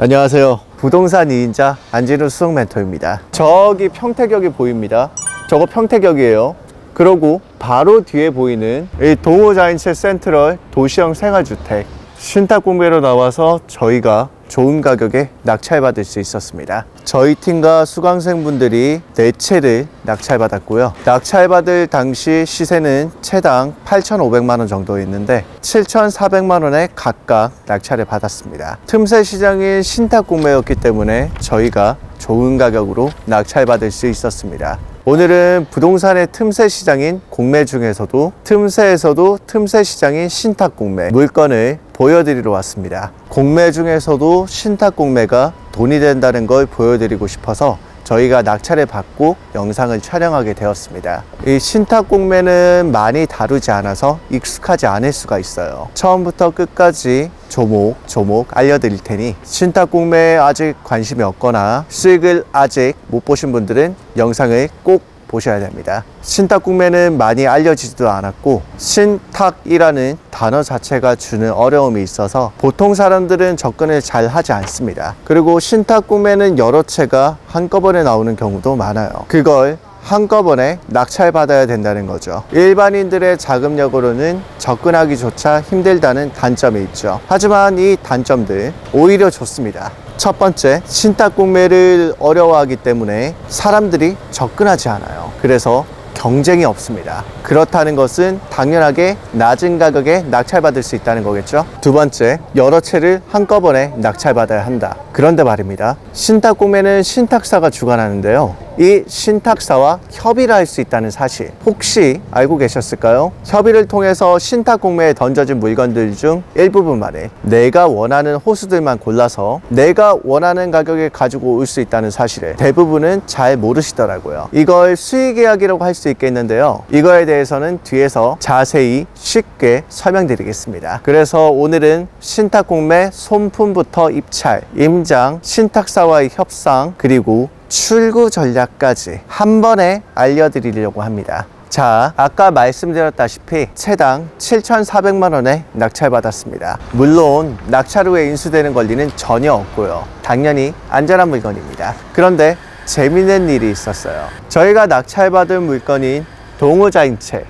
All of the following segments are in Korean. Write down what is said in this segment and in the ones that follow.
안녕하세요. 부동산 2인자 안진우 수석 멘토입니다. 저기 평택역이 보입니다. 저거 평택역이에요. 그러고 바로 뒤에 보이는 이 동호자인체 센트럴 도시형 생활주택 신탁공매로 나와서 저희가 좋은 가격에 낙찰받을 수 있었습니다. 저희 팀과 수강생분들이 4채를 낙찰받았고요. 낙찰받을 당시 시세는 채당 8,500만원 정도였는데 7,400만원에 각각 낙찰을 받았습니다. 틈새 시장인 신탁공매였기 때문에 저희가 좋은 가격으로 낙찰받을 수 있었습니다. 오늘은 부동산의 틈새 시장인 공매 중에서도 틈새에서도 틈새 시장인 신탁공매 물건을 보여드리러 왔습니다. 공매 중에서도 신탁공매가 돈이 된다는 걸 보여드리고 싶어서 저희가 낙찰을 받고 영상을 촬영하게 되었습니다. 이 신탁공매는 많이 다루지 않아서 익숙하지 않을 수가 있어요. 처음부터 끝까지 조목조목 알려드릴 테니 신탁공매에 아직 관심이 없거나 수익을 아직 못 보신 분들은 영상을 꼭 보셔야 됩니다. 신탁공매는 많이 알려지지도 않았고 신탁이라는 단어 자체가 주는 어려움이 있어서 보통 사람들은 접근을 잘 하지 않습니다. 그리고 신탁공매는 여러 채가 한꺼번에 나오는 경우도 많아요. 그걸 한꺼번에 낙찰받아야 된다는 거죠. 일반인들의 자금력으로는 접근하기조차 힘들다는 단점이 있죠. 하지만 이 단점들 오히려 좋습니다. 첫 번째, 신탁공매를 어려워하기 때문에 사람들이 접근하지 않아요. 그래서 경쟁이 없습니다. 그렇다는 것은 당연하게 낮은 가격에 낙찰받을 수 있다는 거겠죠. 두 번째, 여러 채를 한꺼번에 낙찰받아야 한다. 그런데 말입니다. 신탁공매는 신탁사가 주관하는데요. 이 신탁사와 협의를 할 수 있다는 사실 혹시 알고 계셨을까요? 협의를 통해서 신탁공매에 던져진 물건들 중 일부분만을 내가 원하는 호수들만 골라서 내가 원하는 가격에 가지고 올 수 있다는 사실을 대부분은 잘 모르시더라고요. 이걸 수익계약이라고 할 수 있겠는데요. 이거에 대해서는 뒤에서 자세히 쉽게 설명드리겠습니다. 그래서 오늘은 신탁공매 손품부터 입찰, 임장, 신탁사와의 협상, 그리고 출구 전략까지 한 번에 알려드리려고 합니다. 자, 아까 말씀드렸다시피 채당 7,400만원에 낙찰받았습니다. 물론 낙찰 후에 인수되는 권리는 전혀 없고요. 당연히 안전한 물건입니다. 그런데 재미있는 일이 있었어요. 저희가 낙찰받은 물건인 동호자인체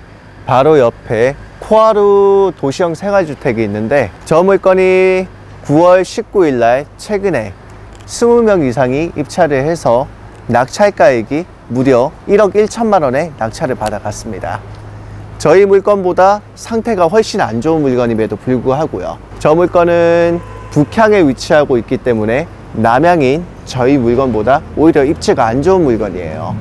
바로 옆에 코하루 도시형 생활주택이 있는데 저 물건이 9월 19일 날 최근에 20명 이상이 입찰을 해서 낙찰가액이 무려 1억 1천만 원에 낙찰을 받아갔습니다. 저희 물건보다 상태가 훨씬 안 좋은 물건임에도 불구하고요. 저 물건은 북향에 위치하고 있기 때문에 남향인 저희 물건보다 오히려 입지가 안 좋은 물건이에요.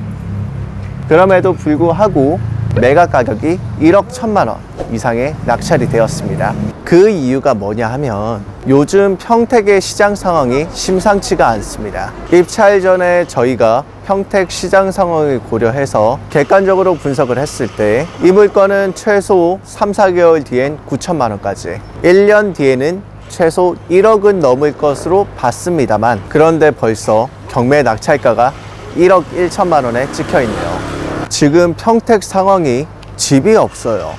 그럼에도 불구하고 매각 가격이 1억 1천만 원 이상의 낙찰이 되었습니다. 그 이유가 뭐냐 하면 요즘 평택의 시장 상황이 심상치가 않습니다. 입찰 전에 저희가 평택 시장 상황을 고려해서 객관적으로 분석을 했을 때 이 물건은 최소 3, 4개월 뒤엔 9천만 원까지 1년 뒤에는 최소 1억은 넘을 것으로 봤습니다만 그런데 벌써 경매 낙찰가가 1억 1천만 원에 찍혀 있네요. 지금 평택 상황이 집이 없어요.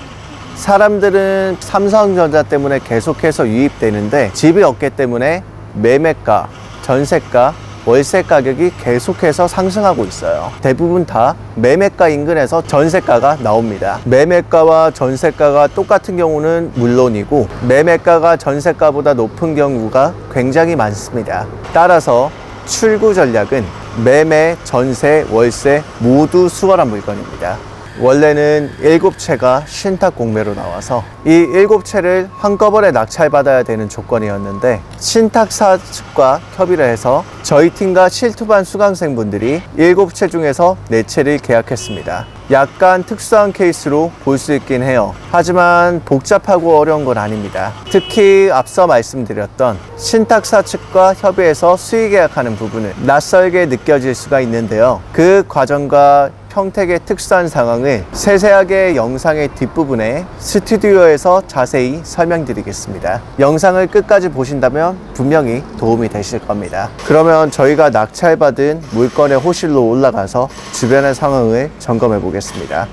사람들은 삼성전자 때문에 계속해서 유입되는데 집이 없기 때문에 매매가, 전세가, 월세 가격이 계속해서 상승하고 있어요. 대부분 다 매매가 인근에서 전세가가 나옵니다. 매매가와 전세가가 똑같은 경우는 물론이고 매매가가 전세가보다 높은 경우가 굉장히 많습니다. 따라서 출구 전략은 매매, 전세, 월세 모두 수월한 물건입니다. 원래는 7채가 신탁공매로 나와서 이 7채를 한꺼번에 낙찰받아야 되는 조건이었는데 신탁사 측과 협의를 해서 저희 팀과 실투반 수강생분들이 7채 중에서 4채를 계약했습니다. 약간 특수한 케이스로 볼 수 있긴 해요. 하지만 복잡하고 어려운 건 아닙니다. 특히 앞서 말씀드렸던 신탁사 측과 협의해서 수의 계약하는 부분은 낯설게 느껴질 수가 있는데요. 그 과정과 평택의 특수한 상황을 세세하게 영상의 뒷부분에 스튜디오에서 자세히 설명드리겠습니다. 영상을 끝까지 보신다면 분명히 도움이 되실 겁니다. 그러면 저희가 낙찰받은 물건의 호실로 올라가서 주변의 상황을 점검해 보겠습니다.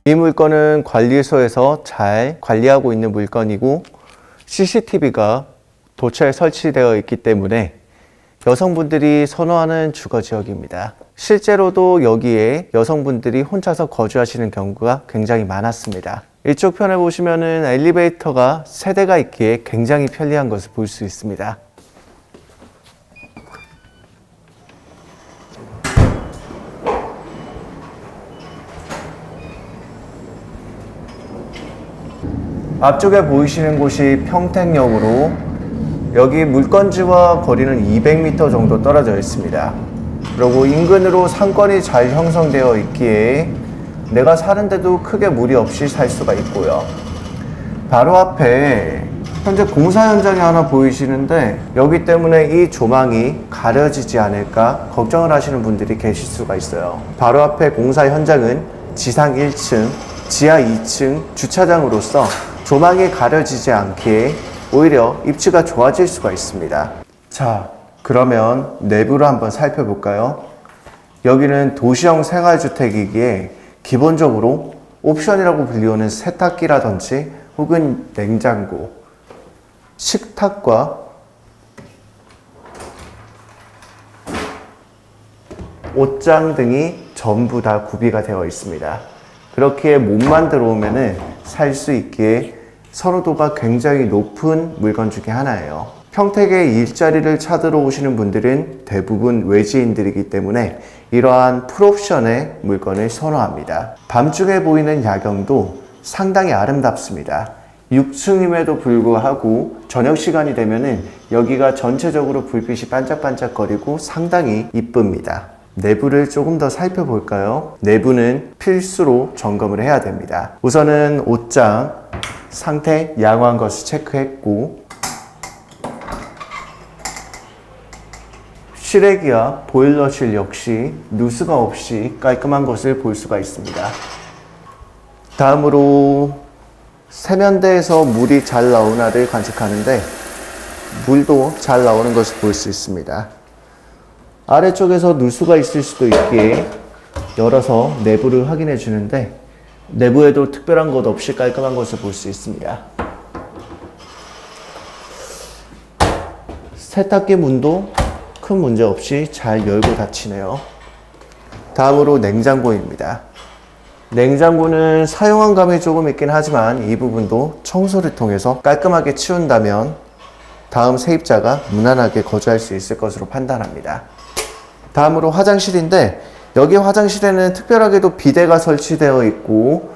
이 물건은 관리소에서 잘 관리하고 있는 물건이고 CCTV가 도처에 설치되어 있기 때문에 여성분들이 선호하는 주거지역입니다. 실제로도 여기에 여성분들이 혼자서 거주하시는 경우가 굉장히 많았습니다. 이쪽 편에 보시면은 엘리베이터가 3대가 있기에 굉장히 편리한 것을 볼 수 있습니다. 앞쪽에 보이시는 곳이 평택역으로 여기 물건지와 거리는 200m 정도 떨어져 있습니다. 그리고 인근으로 상권이 잘 형성되어 있기에 내가 사는데도 크게 무리 없이 살 수가 있고요. 바로 앞에 현재 공사 현장이 하나 보이시는데 여기 때문에 이 조망이 가려지지 않을까 걱정을 하시는 분들이 계실 수가 있어요. 바로 앞에 공사 현장은 지상 1층, 지하 2층 주차장으로서 조망이 가려지지 않기에 오히려 입지가 좋아질 수가 있습니다. 자, 그러면 내부를 한번 살펴볼까요? 여기는 도시형 생활주택이기에 기본적으로 옵션이라고 불리우는 세탁기라든지 혹은 냉장고, 식탁과 옷장 등이 전부 다 구비가 되어 있습니다. 그렇게 몸만 들어오면은 살 수 있기에 선호도가 굉장히 높은 물건 중에 하나예요. 평택에 일자리를 찾으러 오시는 분들은 대부분 외지인들이기 때문에 이러한 풀옵션의 물건을 선호합니다. 밤중에 보이는 야경도 상당히 아름답습니다. 6층임에도 불구하고 저녁 시간이 되면은 여기가 전체적으로 불빛이 반짝반짝거리고 상당히 이쁩니다. 내부를 조금 더 살펴볼까요? 내부는 필수로 점검을 해야 됩니다. 우선은 옷장 상태 양호한 것을 체크했고 실외기와 보일러실 역시 누수가 없이 깔끔한 것을 볼 수가 있습니다. 다음으로 세면대에서 물이 잘 나오나를 관측하는데 물도 잘 나오는 것을 볼 수 있습니다. 아래쪽에서 누수가 있을 수도 있기에 열어서 내부를 확인해 주는데 내부에도 특별한 것 없이 깔끔한 것을 볼 수 있습니다. 세탁기 문도 큰 문제 없이 잘 열고 닫히네요. 다음으로 냉장고입니다. 냉장고는 사용한 감이 조금 있긴 하지만 이 부분도 청소를 통해서 깔끔하게 치운다면 다음 세입자가 무난하게 거주할 수 있을 것으로 판단합니다. 다음으로 화장실인데 여기 화장실에는 특별하게도 비데가 설치되어 있고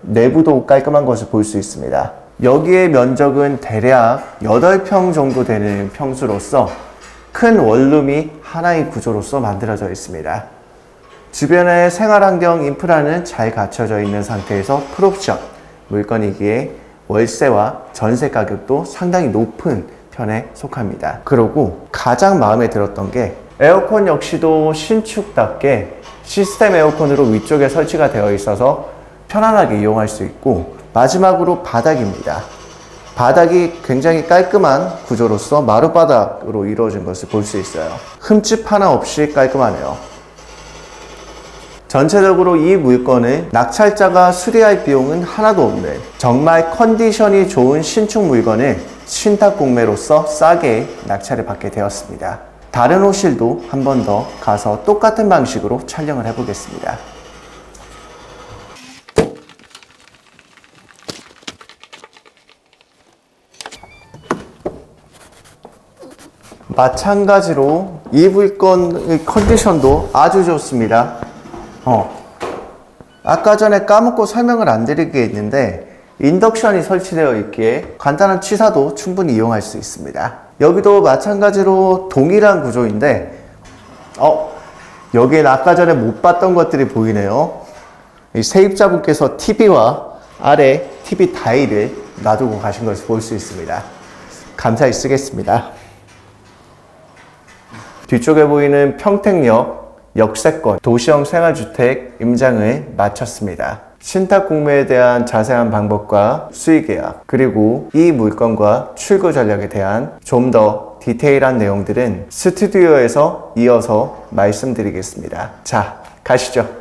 내부도 깔끔한 것을 볼 수 있습니다. 여기의 면적은 대략 8평 정도 되는 평수로서 큰 원룸이 하나의 구조로서 만들어져 있습니다. 주변의 생활환경 인프라는 잘 갖춰져 있는 상태에서 풀옵션 물건이기에 월세와 전세 가격도 상당히 높은 편에 속합니다. 그리고 가장 마음에 들었던 게 에어컨 역시도 신축답게 시스템 에어컨으로 위쪽에 설치가 되어 있어서 편안하게 이용할 수 있고 마지막으로 바닥입니다. 바닥이 굉장히 깔끔한 구조로서 마룻바닥으로 이루어진 것을 볼 수 있어요. 흠집 하나 없이 깔끔하네요. 전체적으로 이 물건은 낙찰자가 수리할 비용은 하나도 없는 정말 컨디션이 좋은 신축 물건을 신탁 공매로서 싸게 낙찰을 받게 되었습니다. 다른 호실도 한 번 더 가서 똑같은 방식으로 촬영을 해보겠습니다. 마찬가지로 이 물건의 컨디션도 아주 좋습니다. 아까 전에 까먹고 설명을 안 드린 게 있는데 인덕션이 설치되어 있기에 간단한 취사도 충분히 이용할 수 있습니다. 여기도 마찬가지로 동일한 구조인데 여기엔 아까 전에 못 봤던 것들이 보이네요. 이 세입자분께서 TV와 아래 TV 다이를 놔두고 가신 것을 볼 수 있습니다. 감사히 쓰겠습니다. 뒤쪽에 보이는 평택역 역세권 도시형 생활주택 임장을 마쳤습니다. 신탁 공매에 대한 자세한 방법과 수익 계약 그리고 이 물건과 출고 전략에 대한 좀 더 디테일한 내용들은 스튜디오에서 이어서 말씀드리겠습니다. 자, 가시죠.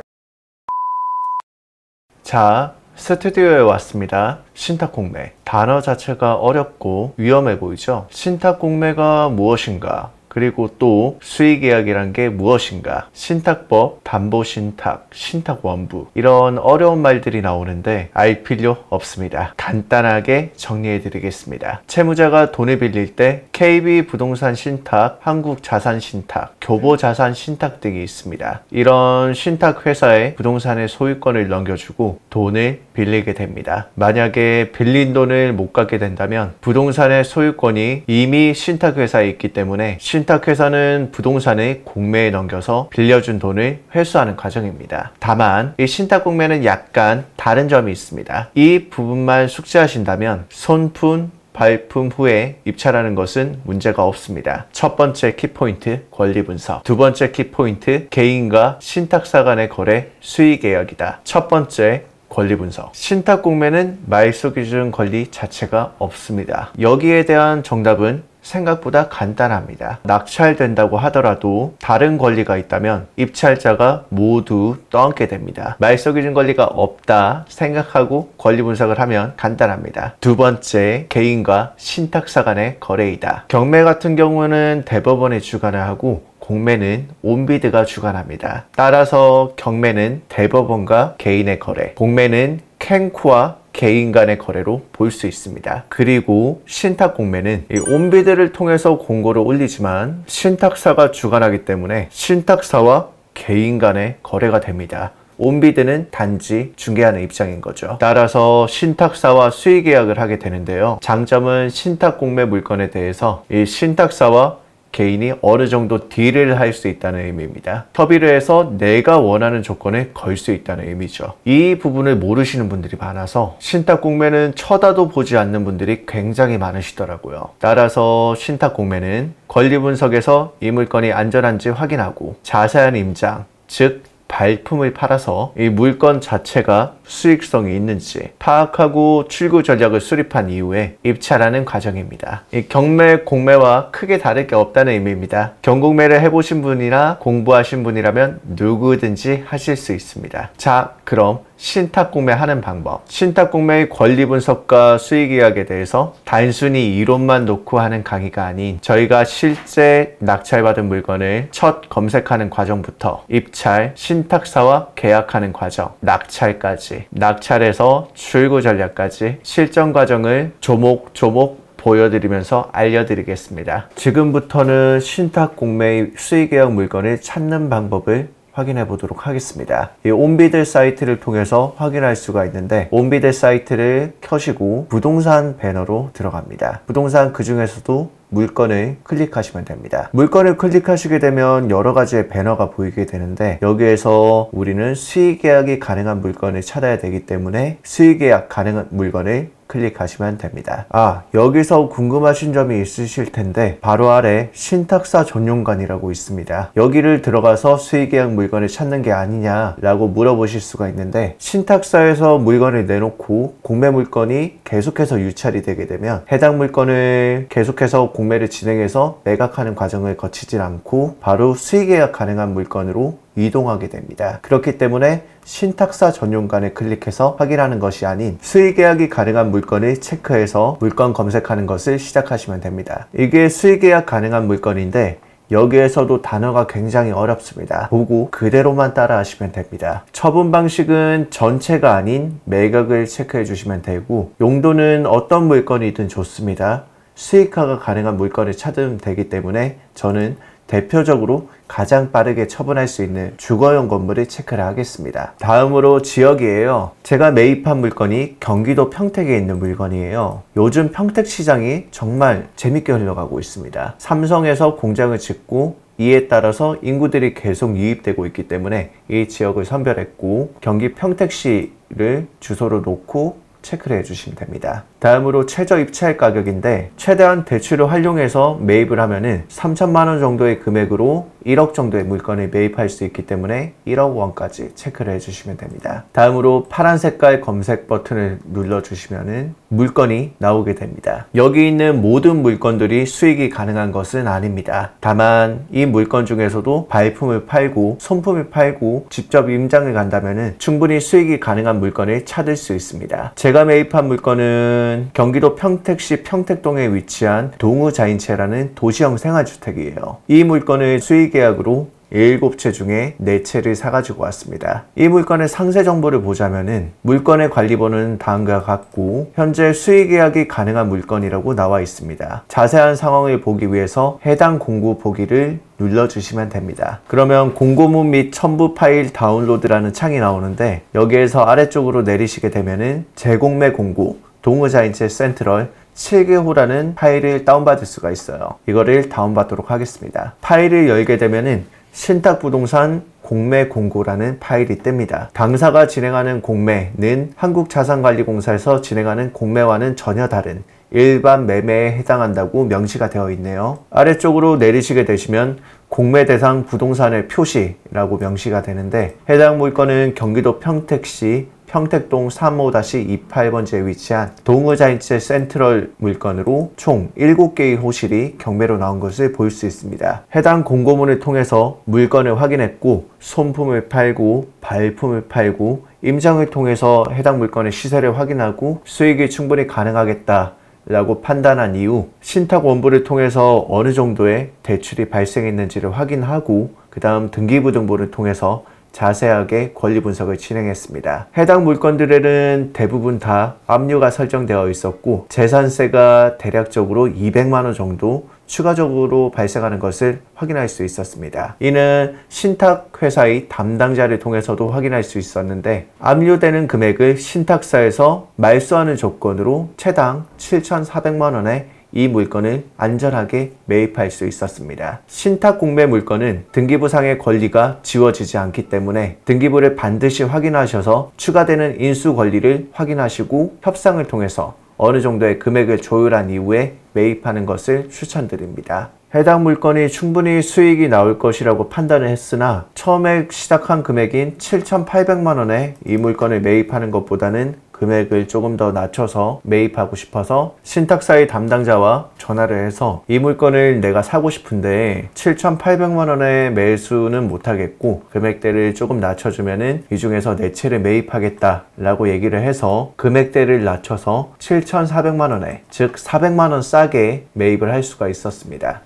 자, 스튜디오에 왔습니다. 신탁공매. 단어 자체가 어렵고 위험해 보이죠? 신탁공매가 무엇인가? 그리고 또 수의계약이란 게 무엇인가? 신탁법, 담보신탁, 신탁원부 이런 어려운 말들이 나오는데 알 필요 없습니다. 간단하게 정리해 드리겠습니다. 채무자가 돈을 빌릴 때 KB부동산 신탁, 한국자산신탁, 교보자산신탁 등이 있습니다. 이런 신탁회사에 부동산의 소유권을 넘겨주고 돈을 빌리게 됩니다. 만약에 빌린 돈을 못 갚게 된다면 부동산의 소유권이 이미 신탁회사에 있기 때문에 신탁회사는 부동산의 공매에 넘겨서 빌려준 돈을 회수하는 과정입니다. 다만 이 신탁공매는 약간 다른 점이 있습니다. 이 부분만 숙지하신다면 손품, 발품 후에 입찰하는 것은 문제가 없습니다. 첫 번째 키포인트, 권리 분석. 두 번째 키포인트, 개인과 신탁사 간의 거래, 수의계약이다. 첫 번째, 권리 분석. 신탁공매는 말소 기준 권리 자체가 없습니다. 여기에 대한 정답은 생각보다 간단합니다. 낙찰된다고 하더라도 다른 권리가 있다면 입찰자가 모두 떠안게 됩니다. 말소 기준 권리가 없다 생각하고 권리 분석을 하면 간단합니다. 두 번째, 개인과 신탁사 간의 거래이다. 경매 같은 경우는 대법원이 주관을 하고 공매는 온비드가 주관합니다. 따라서 경매는 대법원과 개인의 거래, 공매는 캔쿠와 개인 간의 거래로 볼 수 있습니다. 그리고 신탁공매는 이 온비드를 통해서 공고를 올리지만 신탁사가 주관하기 때문에 신탁사와 개인 간의 거래가 됩니다. 온비드는 단지 중개하는 입장인 거죠. 따라서 신탁사와 수의계약을 하게 되는데요. 장점은 신탁공매 물건에 대해서 이 신탁사와 개인이 어느 정도 딜을 할 수 있다는 의미입니다. 협의를 해서 내가 원하는 조건을 걸 수 있다는 의미죠. 이 부분을 모르시는 분들이 많아서 신탁공매는 쳐다도 보지 않는 분들이 굉장히 많으시더라고요. 따라서 신탁공매는 권리 분석에서 이 물건이 안전한지 확인하고 자세한 임장, 즉 발품을 팔아서 이 물건 자체가 수익성이 있는지 파악하고 출구 전략을 수립한 이후에 입찰하는 과정입니다. 이 경매, 공매와 크게 다를 게 없다는 의미입니다. 경공매를 해보신 분이나 공부하신 분이라면 누구든지 하실 수 있습니다. 자, 그럼 신탁공매 하는 방법. 신탁공매의 권리 분석과 수의계약에 대해서 단순히 이론만 놓고 하는 강의가 아닌 저희가 실제 낙찰받은 물건을 첫 검색하는 과정부터 입찰, 신탁사와 계약하는 과정, 낙찰까지, 낙찰에서 출구 전략까지 실전 과정을 조목조목 보여드리면서 알려드리겠습니다. 지금부터는 신탁공매의 수의계약 물건을 찾는 방법을 확인해 보도록 하겠습니다. 이 온비드 사이트를 통해서 확인할 수가 있는데 온비드 사이트를 켜시고 부동산 배너로 들어갑니다. 부동산 그 중에서도 물건을 클릭하시면 됩니다. 물건을 클릭하시게 되면 여러 가지의 배너가 보이게 되는데 여기에서 우리는 수의계약이 가능한 물건을 찾아야 되기 때문에 수의계약 가능한 물건을 클릭하시면 됩니다. 여기서 궁금하신 점이 있으실 텐데 바로 아래 신탁사 전용관이라고 있습니다. 여기를 들어가서 수의계약 물건을 찾는 게 아니냐라고 물어보실 수가 있는데 신탁사에서 물건을 내놓고 공매 물건이 계속해서 유찰이 되게 되면 해당 물건을 계속해서 공매를 진행해서 매각하는 과정을 거치질 않고 바로 수의계약 가능한 물건으로 이동하게 됩니다. 그렇기 때문에 신탁사 전용관을 클릭해서 확인하는 것이 아닌 수의계약이 가능한 물건을 체크해서 물건 검색하는 것을 시작하시면 됩니다. 이게 수의계약 가능한 물건인데 여기에서도 단어가 굉장히 어렵습니다. 보고 그대로만 따라 하시면 됩니다. 처분 방식은 전체가 아닌 매각을 체크해 주시면 되고 용도는 어떤 물건이든 좋습니다. 수익화가 가능한 물건을 찾으면 되기 때문에 저는 대표적으로 가장 빠르게 처분할 수 있는 주거용 건물을 체크를 하겠습니다. 다음으로 지역이에요. 제가 매입한 물건이 경기도 평택에 있는 물건이에요. 요즘 평택 시장이 정말 재밌게 흘러가고 있습니다. 삼성에서 공장을 짓고 이에 따라서 인구들이 계속 유입되고 있기 때문에 이 지역을 선별했고 경기 평택시를 주소로 놓고 체크를 해주시면 됩니다. 다음으로 최저 입찰 가격인데 최대한 대출을 활용해서 매입을 하면은 3천만 원 정도의 금액으로 1억 정도의 물건을 매입할 수 있기 때문에 1억 원까지 체크를 해주시면 됩니다. 다음으로 파란 색깔 검색 버튼을 눌러주시면 물건이 나오게 됩니다. 여기 있는 모든 물건들이 수익이 가능한 것은 아닙니다. 다만 이 물건 중에서도 발품을 팔고 손품을 팔고 직접 임장을 간다면 충분히 수익이 가능한 물건을 찾을 수 있습니다. 제가 매입한 물건은 경기도 평택시 평택동에 위치한 동우자인채라는 도시형 생활주택이에요. 이 물건을 수익계약으로 7채 중에 4채를 사가지고 왔습니다. 이 물건의 상세 정보를 보자면은 물건의 관리번호는 다음과 같고 현재 수익계약이 가능한 물건이라고 나와 있습니다. 자세한 상황을 보기 위해서 해당 공고 보기를 눌러주시면 됩니다. 그러면 공고문 및 첨부 파일 다운로드라는 창이 나오는데 여기에서 아래쪽으로 내리시게 되면은 재공매 공고 동우자인채 센트럴 7개호라는 파일을 다운받을 수가 있어요. 이거를 다운받도록 하겠습니다. 파일을 열게 되면은 신탁부동산 공매 공고라는 파일이 뜹니다. 당사가 진행하는 공매는 한국자산관리공사에서 진행하는 공매와는 전혀 다른 일반 매매에 해당한다고 명시가 되어 있네요. 아래쪽으로 내리시게 되시면 공매 대상 부동산의 표시라고 명시가 되는데 해당 물건은 경기도 평택시 평택동 35-28번지에 위치한 동우자인채 센트럴 물건으로 총 7개의 호실이 경매로 나온 것을 볼 수 있습니다. 해당 공고문을 통해서 물건을 확인했고 손품을 팔고 발품을 팔고 임장을 통해서 해당 물건의 시세를 확인하고 수익이 충분히 가능하겠다 라고 판단한 이후 신탁원부를 통해서 어느 정도의 대출이 발생했는지를 확인하고 그 다음 등기부등본을 통해서 자세하게 권리 분석을 진행했습니다. 해당 물건들에는 대부분 다 압류가 설정되어 있었고 재산세가 대략적으로 200만원 정도 추가적으로 발생하는 것을 확인할 수 있었습니다. 이는 신탁회사의 담당자를 통해서도 확인할 수 있었는데 압류되는 금액을 신탁사에서 말소하는 조건으로 최당 7,400만원에 이 물건을 안전하게 매입할 수 있었습니다. 신탁공매 물건은 등기부상의 권리가 지워지지 않기 때문에 등기부를 반드시 확인하셔서 추가되는 인수 권리를 확인하시고 협상을 통해서 어느 정도의 금액을 조율한 이후에 매입하는 것을 추천드립니다. 해당 물건이 충분히 수익이 나올 것이라고 판단을 했으나 처음에 시작한 금액인 7,800만원에 이 물건을 매입하는 것보다는 금액을 조금 더 낮춰서 매입하고 싶어서 신탁사의 담당자와 전화를 해서 이 물건을 내가 사고 싶은데 7,800만원의 매수는 못하겠고 금액대를 조금 낮춰주면은 이 중에서 4채를 매입하겠다 라고 얘기를 해서 금액대를 낮춰서 7,400만원에 즉 400만원 싸게 매입을 할 수가 있었습니다.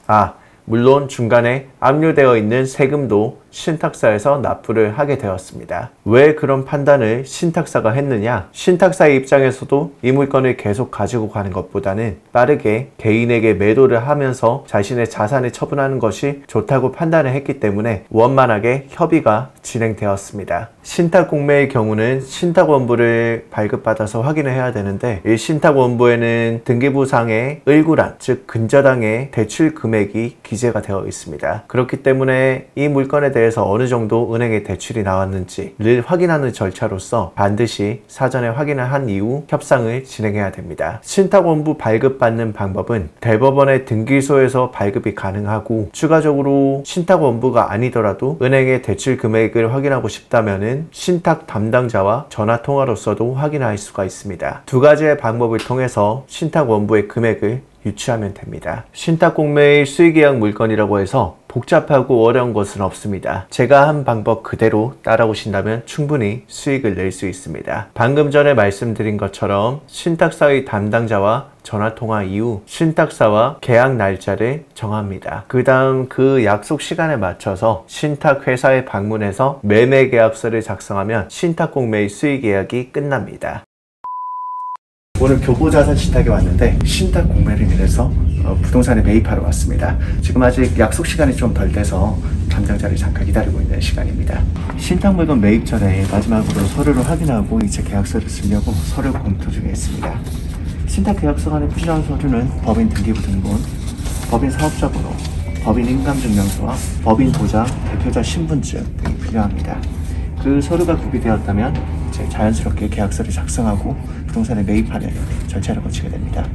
물론 중간에 압류되어 있는 세금도 신탁사에서 납부를 하게 되었습니다. 왜 그런 판단을 신탁사가 했느냐? 신탁사의 입장에서도 이 물건을 계속 가지고 가는 것보다는 빠르게 개인에게 매도를 하면서 자신의 자산을 처분하는 것이 좋다고 판단을 했기 때문에 원만하게 협의가 진행되었습니다. 신탁공매의 경우는 신탁원부를 발급받아서 확인을 해야 되는데 이 신탁원부에는 등기부상의 을구란 즉 근저당의 대출 금액이 기재가 되어 있습니다. 그렇기 때문에 이 물건에 대해서 어느 정도 은행에 대출이 나왔는지를 확인하는 절차로서 반드시 사전에 확인을 한 이후 협상을 진행해야 됩니다. 신탁원부 발급받는 방법은 대법원의 등기소에서 발급이 가능하고 추가적으로 신탁원부가 아니더라도 은행의 대출 금액을 확인하고 싶다면 신탁 담당자와 전화통화로서도 확인할 수가 있습니다. 두 가지의 방법을 통해서 신탁원부의 금액을 유추하면 됩니다. 신탁공매의 수익계약 물건이라고 해서 복잡하고 어려운 것은 없습니다. 제가 한 방법 그대로 따라오신다면 충분히 수익을 낼 수 있습니다. 방금 전에 말씀드린 것처럼 신탁사의 담당자와 전화통화 이후 신탁사와 계약 날짜를 정합니다. 그 다음 그 약속 시간에 맞춰서 신탁회사에 방문해서 매매계약서를 작성하면 신탁공매의 수익계약이 끝납니다. 오늘 교보자산 신탁에 왔는데 신탁 공매를 위해서 부동산에 매입하러 왔습니다. 지금 아직 약속 시간이 좀 덜 돼서 담당자를 잠깐 기다리고 있는 시간입니다. 신탁 물건 매입 전에 마지막으로 서류를 확인하고 이체 계약서를 쓰려고 서류 검토 중에 있습니다. 신탁 계약서 안에 필요한 서류는 법인 등기부등본, 법인 사업자 번호, 법인 인감증명서와 법인 도장, 대표자 신분증 등이 필요합니다. 그 서류가 구비되었다면 이제 자연스럽게 계약서를 작성하고 부동산에 매입하는 절차를 거치게 됩니다.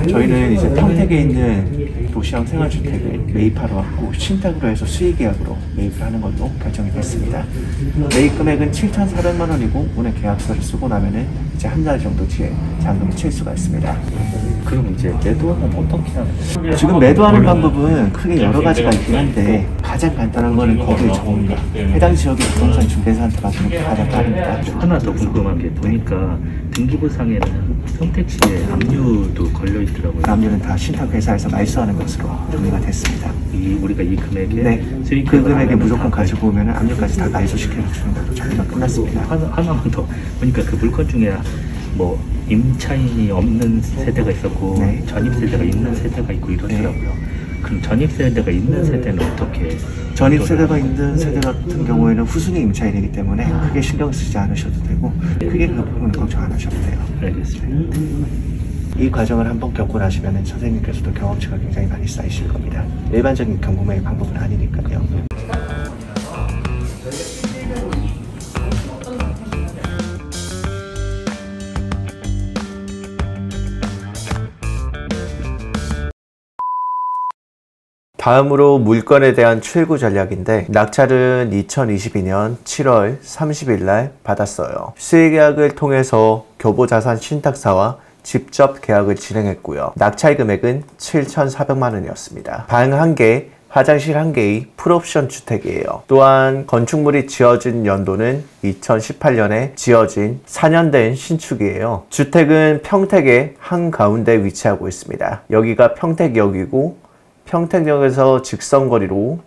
저희는 이제 평택에 있는 도시형 생활주택을 매입하러 왔고 신탁으로 해서 수익계약으로 매입을 하는 걸로 결정이 됐습니다. 매입 금액은 7,400만 원이고 오늘 계약서를 쓰고 나면은 이제 한 달 정도 뒤에 잔금을 칠 수가 있습니다. 그럼 이제 매도는 어떻게 하는 거예요? 지금 매도하는 방법은 크게 여러 가지가 있긴 한데 가장 간단한 거는 거기에 적어옵니다. 해당 지역의 부동산 중개사한테 받는 게 가장 빠릅니다. 하나 더 궁금한 게 보니까 등기부상에는 선택지에 압류도 걸려 있더라고요. 압류는 다 신탁회사에서 말소하는 것으로 정리가 됐습니다. 우리가 이 금액에 네, 수익 그 금액에 무조건 가지고 오면 압류까지 다 말소시켜주는 걸로 정리가 끝났습니다. 하나만 더 보니까 그 물건 중에 뭐 임차인이 없는 세대가 있었고 네. 전입 세대가 있는 세대가 있고 이러더라고요. 그럼 전입 세대가 있는 세대는 어떻게? 전입 세대가 있는 세대 같은 경우에는 후순위 임차인이기 때문에 크게 신경 쓰지 않으셔도 되고 크게 그 부분은 걱정 안 하셔도 돼요. 알겠습니다. 이 과정을 한번 겪고 나시면 선생님께서도 경험치가 굉장히 많이 쌓이실 겁니다. 일반적인 경매의 방법은 아니니까요. 다음으로 물건에 대한 출고 전략인데 낙찰은 2022년 7월 30일 날 받았어요. 수익계약을 통해서 교보자산 신탁사와 직접 계약을 진행했고요. 낙찰 금액은 7,400만 원이었습니다. 방 1개, 화장실 1개의 풀옵션 주택이에요. 또한 건축물이 지어진 연도는 2018년에 지어진 4년 된 신축이에요. 주택은 평택의 한가운데 위치하고 있습니다. 여기가 평택역이고 평택역에서 직선거리로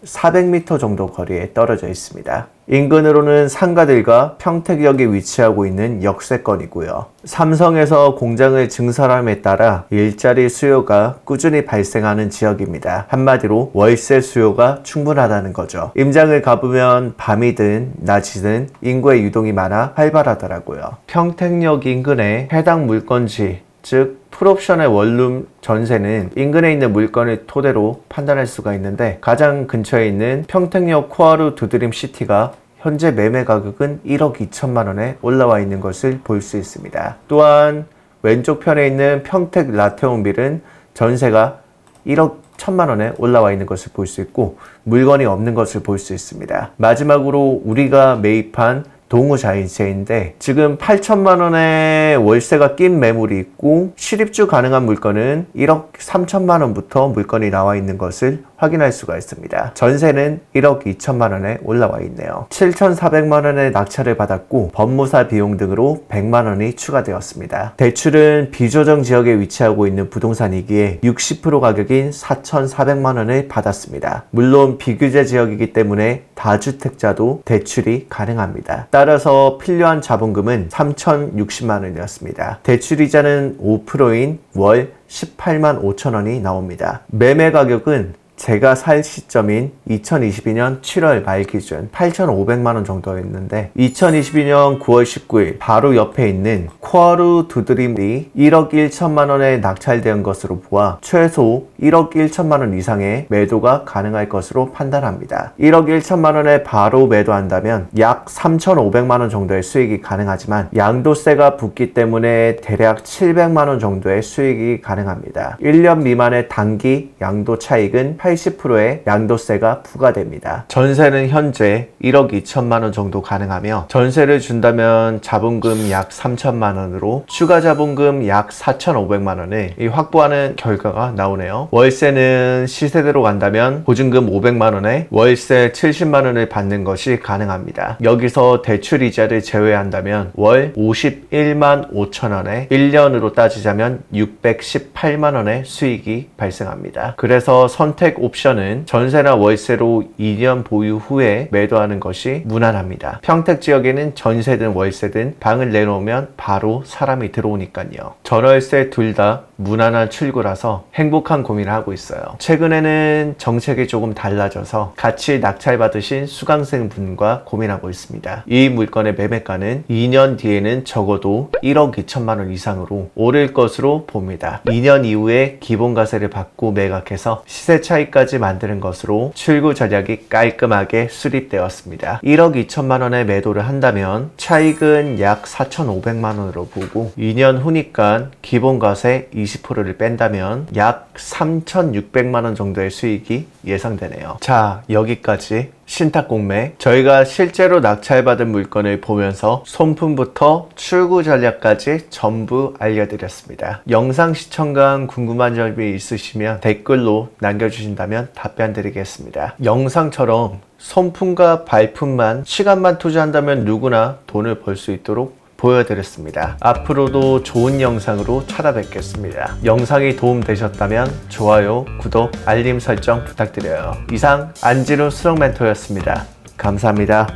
400m 정도 거리에 떨어져 있습니다. 인근으로는 상가들과 평택역에 위치하고 있는 역세권이고요. 삼성에서 공장을 증설함에 따라 일자리 수요가 꾸준히 발생하는 지역입니다. 한마디로 월세 수요가 충분하다는 거죠. 임장을 가보면 밤이든 낮이든 인구의 유동이 많아 활발하더라고요. 평택역 인근에 해당 물건지 즉 풀옵션의 원룸 전세는 인근에 있는 물건을 토대로 판단할 수가 있는데 가장 근처에 있는 평택역 코하루 두드림 시티가 현재 매매 가격은 1억 2천만 원에 올라와 있는 것을 볼 수 있습니다. 또한 왼쪽 편에 있는 평택 라테온빌은 전세가 1억 1천만 원에 올라와 있는 것을 볼 수 있고 물건이 없는 것을 볼 수 있습니다. 마지막으로 우리가 매입한 동우자인세인데 지금 8천만 원의 월세가 낀 매물이 있고 실입주 가능한 물건은 1억 3천만 원부터 물건이 나와 있는 것을 확인할 수가 있습니다. 전세는 1억 2천만 원에 올라와 있네요. 7,400만 원의 낙찰을 받았고 법무사 비용 등으로 100만 원이 추가되었습니다. 대출은 비조정 지역에 위치하고 있는 부동산이기에 60% 가격인 4,400만 원을 받았습니다. 물론 비규제 지역이기 때문에 다주택자도 대출이 가능합니다. 따라서 필요한 자본금은 3,060만 원이었습니다. 대출이자는 5%인 월 18만 5천 원이 나옵니다. 매매 가격은 제가 살 시점인 2022년 7월 말 기준 8,500만 원 정도였는데 2022년 9월 19일 바로 옆에 있는 코하루 두드림이 1억 1천만 원에 낙찰된 것으로 보아 최소 1억 1천만 원 이상의 매도가 가능할 것으로 판단합니다. 1억 1천만 원에 바로 매도한다면 약 3,500만 원 정도의 수익이 가능하지만 양도세가 붙기 때문에 대략 700만 원 정도의 수익이 가능합니다. 1년 미만의 단기 양도 차익은 80%의 양도세가 부과됩니다. 전세는 현재 1억 2천만 원 정도 가능하며 전세를 준다면 자본금 약 3천만 원으로 추가 자본금 약 4,500만 원을 확보하는 결과가 나오네요. 월세는 시세대로 간다면 보증금 500만 원에 월세 70만 원을 받는 것이 가능합니다. 여기서 대출 이자를 제외한다면 월 51만 5천 원에 1년으로 따지자면 618만 원의 수익이 발생합니다. 그래서 선택 옵션은 전세나 월세로 2년 보유 후에 매도하는 것이 무난합니다. 평택 지역에는 전세든 월세든 방을 내놓으면 바로 사람이 들어오니까요. 전월세 둘 다 무난한 출구라서 행복한 고민을 하고 있어요. 최근에는 정책이 조금 달라져서 같이 낙찰받으신 수강생분과 고민하고 있습니다. 이 물건의 매매가는 2년 뒤에는 적어도 1억 2천만 원 이상으로 오를 것으로 봅니다. 2년 이후에 기본과세를 받고 매각해서 시세 차익까지 만드는 것으로 출구 전략이 깔끔하게 수립되었습니다. 1억 2천만 원에 매도를 한다면 차익은 약 4,500만 원으로 보고 2년 후니까 기본과세 20%를 뺀다면 약 3,600만 원 정도의 수익이 예상되네요. 자, 여기까지 신탁공매, 저희가 실제로 낙찰받은 물건을 보면서 손품부터 출구 전략까지 전부 알려드렸습니다. 영상 시청과 궁금한 점이 있으시면 댓글로 남겨주신다면 답변 드리겠습니다. 영상처럼 손품과 발품만, 시간만 투자한다면 누구나 돈을 벌 수 있도록 보여드렸습니다. 앞으로도 좋은 영상으로 찾아뵙겠습니다. 영상이 도움되셨다면 좋아요, 구독, 알림 설정 부탁드려요. 이상 안진우 수능 멘토였습니다. 감사합니다.